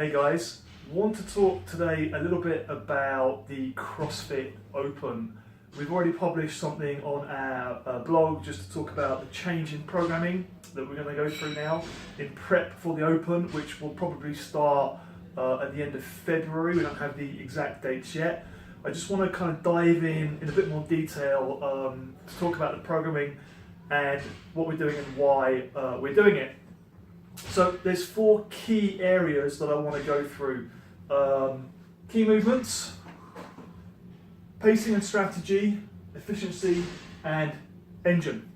Hey guys, want to talk today a little bit about the CrossFit Open. We've already published something on our blog just to talk about the change in programming that we're going to go through now in prep for the Open, which will probably start at the end of February. We don't have the exact dates yet. I just want to kind of dive in a bit more detail to talk about the programming and what we're doing and why we're doing it. So there's 4 key areas that I want to go through. Key movements, pacing and strategy, efficiency, and engine.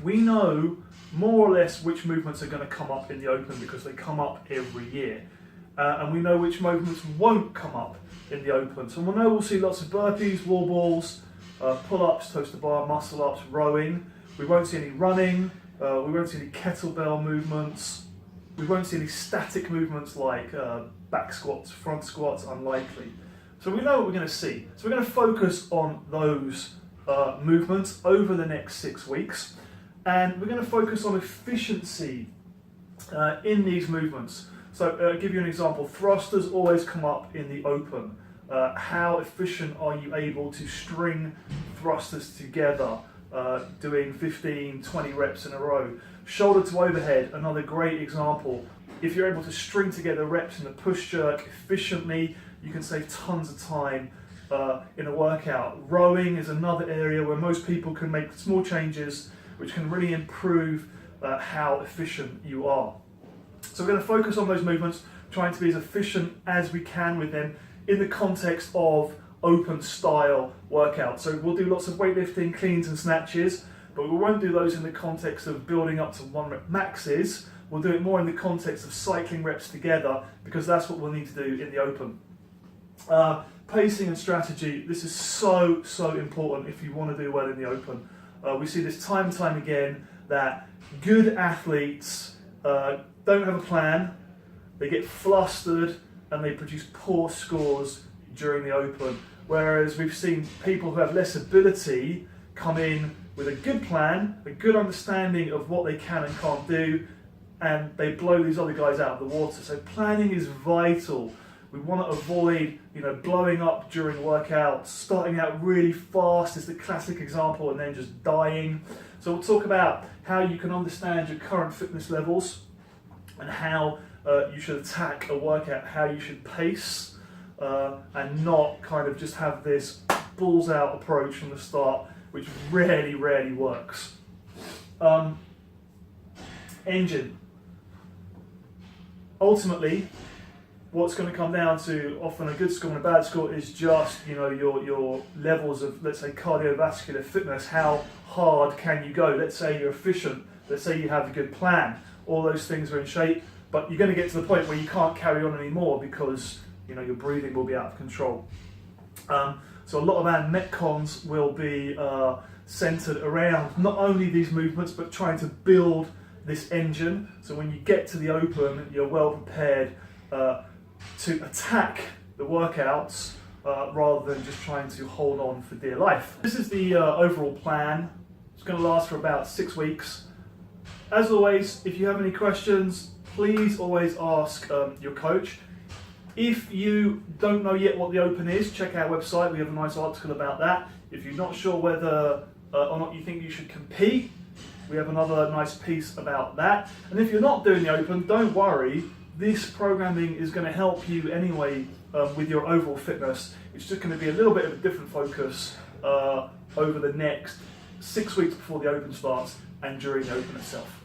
We know more or less which movements are going to come up in the Open because they come up every year. And we know which movements won't come up in the Open. So we'll see lots of burpees, wall balls, pull-ups, toes to bar, muscle-ups, rowing. We won't see any running. We won't see any kettlebell movements. We won't see any static movements like back squats, front squats, unlikely. So we know what we're going to see. So we're going to focus on those movements over the next 6 weeks. And we're going to focus on efficiency in these movements. So I'll give you an example. Thrusters always come up in the Open. How efficient are you able to string thrusters together? Doing 15, 20 reps in a row. Shoulder to overhead, another great example. If you're able to string together reps in a push jerk efficiently, you can save tons of time in a workout. Rowing is another area where most people can make small changes which can really improve how efficient you are. So we're going to focus on those movements, trying to be as efficient as we can with them in the context of Open style workout. So we'll do lots of weightlifting, cleans and snatches, but we won't do those in the context of building up to 1 rep maxes. We'll do it more in the context of cycling reps together because that's what we'll need to do in the Open. Pacing and strategy, this is so important if you want to do well in the Open. We see this time and time again that good athletes don't have a plan, they get flustered and they produce poor scores during the Open. Whereas we've seen people who have less ability come in with a good plan, a good understanding of what they can and can't do, and they blow these other guys out of the water. So planning is vital. We want to avoid, blowing up during workouts. Starting out really fast is the classic example, and then just dying. So we'll talk about how you can understand your current fitness levels and how you should attack a workout, how you should pace. And not kind of just have this balls out approach from the start, which rarely works. Engine. Ultimately, what's going to come down to often a good score and a bad score is just your levels of, let's say, cardiovascular fitness. How hard can you go? Let's say you're efficient. Let's say you have a good plan. All those things are in shape, but you're going to get to the point where you can't carry on anymore because your breathing will be out of control. So a lot of our metcons will be centered around not only these movements, but trying to build this engine. So when you get to the Open, you're well prepared to attack the workouts rather than just trying to hold on for dear life. This is the overall plan. It's going to last for about 6 weeks. As always, if you have any questions, please always ask your coach. If you don't know yet what the Open is, check our website. We have a nice article about that. If you're not sure whether or not you think you should compete, we have another nice piece about that. And if you're not doing the Open, don't worry. This programming is going to help you anyway with your overall fitness. It's just going to be a little bit of a different focus over the next 6 weeks before the Open starts and during the Open itself.